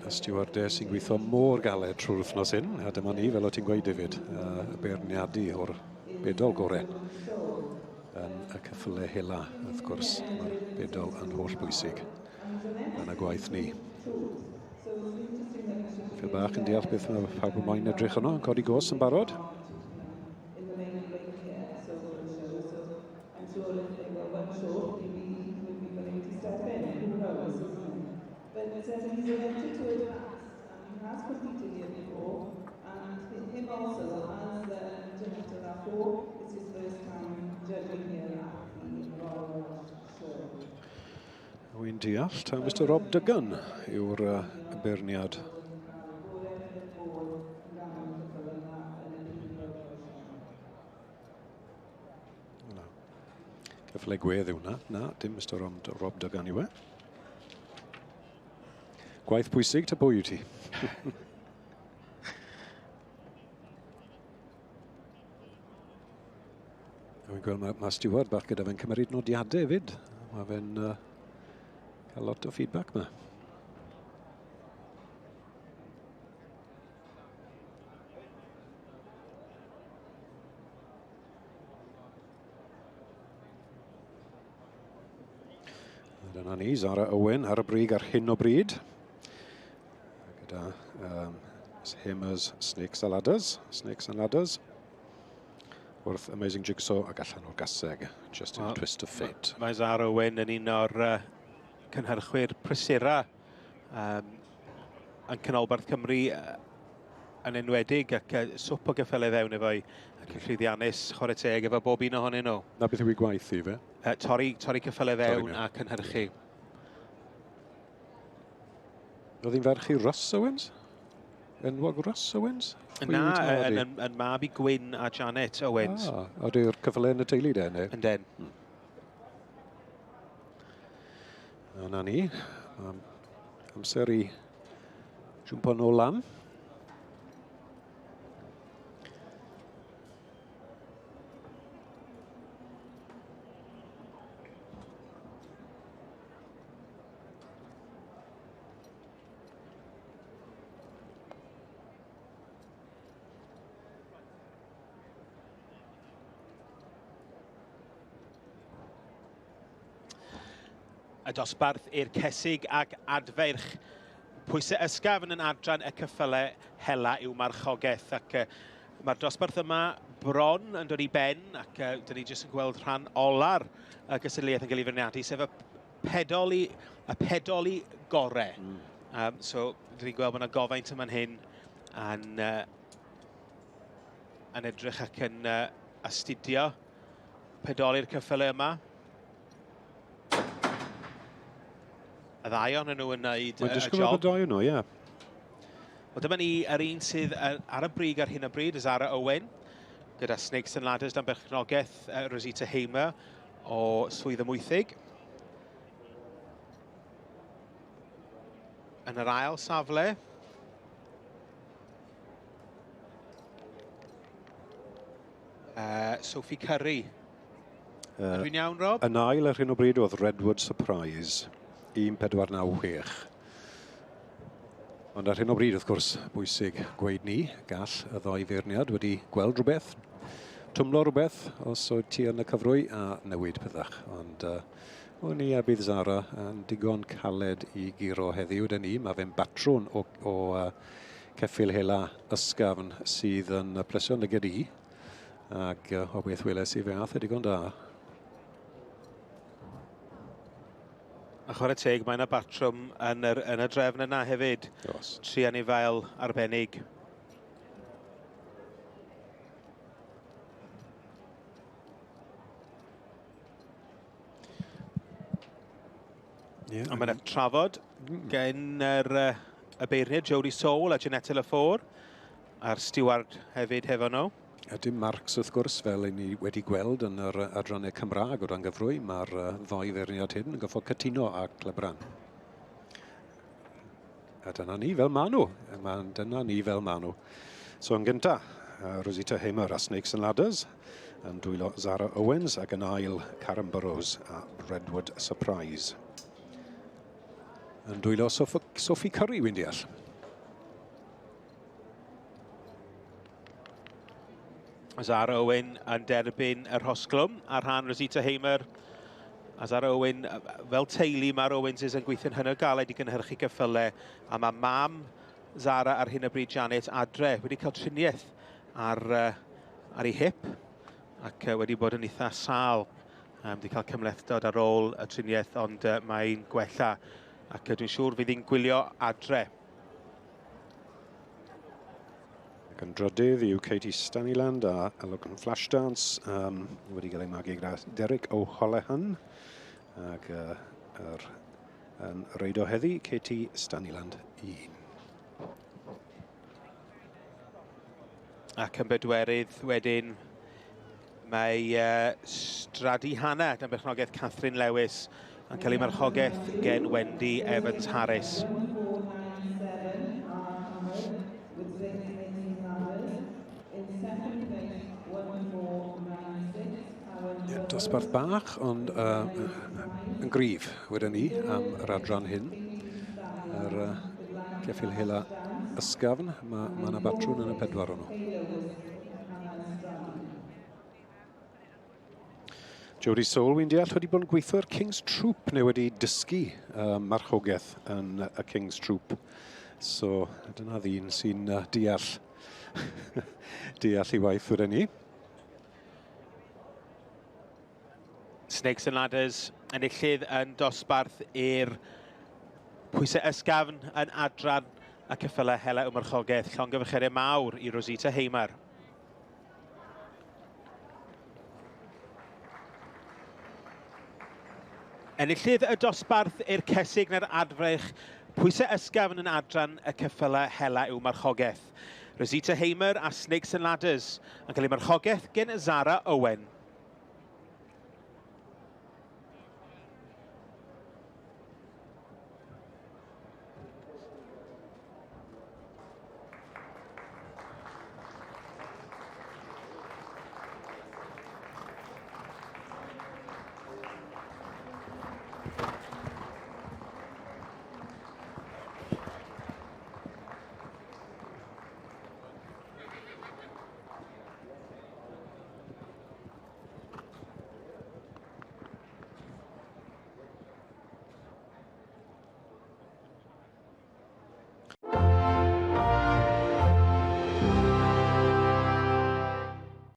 y stewardess sy'n gweithio mor galed trwy'r wythnos hyn, a dyma ni, fel o ti'n gweud David, y beirniadu o'r bedol gorau yn y Ceffyl Hela. Wrth gwrs, mae'r bedol yn holl bwysig yn y gwaith ni. Ffil bach yn deall beth mae pawb yn moyn edrych yno, yn codi gos yn barod. Wy'n deall, taw Mr Rob Duggan yw'r beirniad. Ceffylau gwedd yw hwnna. Na, dim Mr Rob Duggan yw e. Gwaith pwysig, ta pwy yw ti? Wy'n gweld mae steward bach gyda fe'n cymryd nodiadau hefyd. Mae fe'n cael lot o feedback yma. Dyna ni, Zara Owen ar y brig ar hyn o bryd. Gyda Hammers, Snakes and Ladders. Wrth Amazing Jigsaw ac allan o'r gaseg, just in a twist of fate. Mae Zara Owen yn un o'r cynhyrchwyr prysura yn canolbarth Cymru yn enwedig ac swp o geffylau fewn efo'i ac yn llwyddiannus chwarae teg efo bob un ohonyn nhw. Na beth yw ei gwaith i fe? Torri ceffylau fewn a cynhyrchu. Roedd hi'n ferch i Russ Owens? Enwog Russ Owens? Na, yn mab i Gwyn a Janet Owens. A yw'r cyffylau yn y teulu den, e? Yn den. Yna ni. Amser i jwmpo nôl lan. Y dosbarth i'r cesig ac adferch. Pwysau ysgafn yn adran y Ceffylau Hela yw Marchogaeth ac mae'r dosbarth yma bron yn dod i ben ac dyn ni jyst yn gweld rhan ola'r gysylltiaeth yn cael ei feirniadu sef y pedoli gorau. So dyn ni'n gweld bod yna gofaint yma'n hyn yn edrych ac yn astudio pedoli'r ceffylau yma. Y ddau o'n nhw yn wneud y job. Mae'n disgwyl bod y ddau o'n nhw, ie. Wel, dyma ni yr un sydd ar y brig ar hyn o bryd, y Zara Owen, gyda Snakes and Ladders dan berchnogaeth Rosita Hamer o Swydd Ymwythig. Yn yr ail safle. Sophie Curry. Ydw'n iawn, Rob? Yn ail ar hyn o bryd oedd Redwood Surprise. 1496. Ond ar hyn o bryd, wrth gwrs, bwysig gweud ni, gall y ddoi feirniad wedi gweld rhywbeth, twmlo rhywbeth, os oedd ti yn y cyfrwy a newid pethach. Ond o'n i a bydd Zara yn digon caled i giro heddiw dyn ni. Mae fe'n batrwn o Ceffyl Hela ysgafn sydd yn plesio nygyd i. Ac o beth weles i fe ath e digon da. A chwarae teg, mae yna batrwm yn y drefn yna hefyd. Dos. Tri anifail arbennig. Yeah. A mae yna trafod gen y beirniad Jodie Soul a Jeanette Lafour a'r steward hefyd hefo nhw. A dim marcs wrth gwrs fel i ni wedi gweld yn yr adrannau Cymraeg o dan gyfrwy. Mae'r ddoi feirniad hyn yn goffo cytuno â Clebran. A dyna ni fel maen nhw. Dyna ni fel maen nhw. So yn gynta, Rosita Hamer a Snakes and Ladders yn dwylo Zara Owens ac yn ail Karen Burrows a Redwood Surprise. Yn dwylo Sophie Curry, wy'n deall. Zara Owen yn derbyn yr hosglwm ar rhan Rosita Hamer. A Zara Owen, fel teulu, mae'r Owenses yn gweithio'n hynod galed i gynhyrchu ceffylau. A mae mam Zara ar hyn o bryd, Janet, adre, wedi cael triniaeth ar ei hip ac wedi bod yn eitha sal. Wedi cael cymlethdod ar ôl y triniaeth, ond mae'n gwella ac dwi'n siŵr fydd hi'n gwylio adre. Ac yn drydydd yw Katie Staniland a Logan Flashdance wedi cael ei magu gyda Derek O'Hollehan ac yn reidio heddi Katie Staniland 1. Ac yn bedwerydd wedyn mae Stradi Hannah dan berchnogaeth Catherine Lewis yn cael ei marchogaeth gen Wendy Evans-Harris. Dosbarth bach, ond yn gryf wedyn ni am yr adran hyn. Yr Ceffyl Hela ysgafn, mae yna batrwn yn y pedwar o'n nhw. Jodie Soul, wy'n deall, wedi bod yn gweithio'r King's Troop neu wedi dysgu marchogaeth yn y King's Troop. So, dyna ddyn sy'n deall ei waith wedyn ni. Snakes and Ladders yn illydd yn dosbarth i'r pwysau ysgafn yn adran y Ceffylau Hela Marchogaeth. Llongyfarchiadau mawr i Rosita Hamer. Enillydd y dosbarth i'r cesig na'r adfrech, pwysau ysgafn yn adran y Ceffylau Hela Marchogaeth. Rosita Hamer a Snakes and Ladders yn cael ei marchogaeth gen Zara Owen.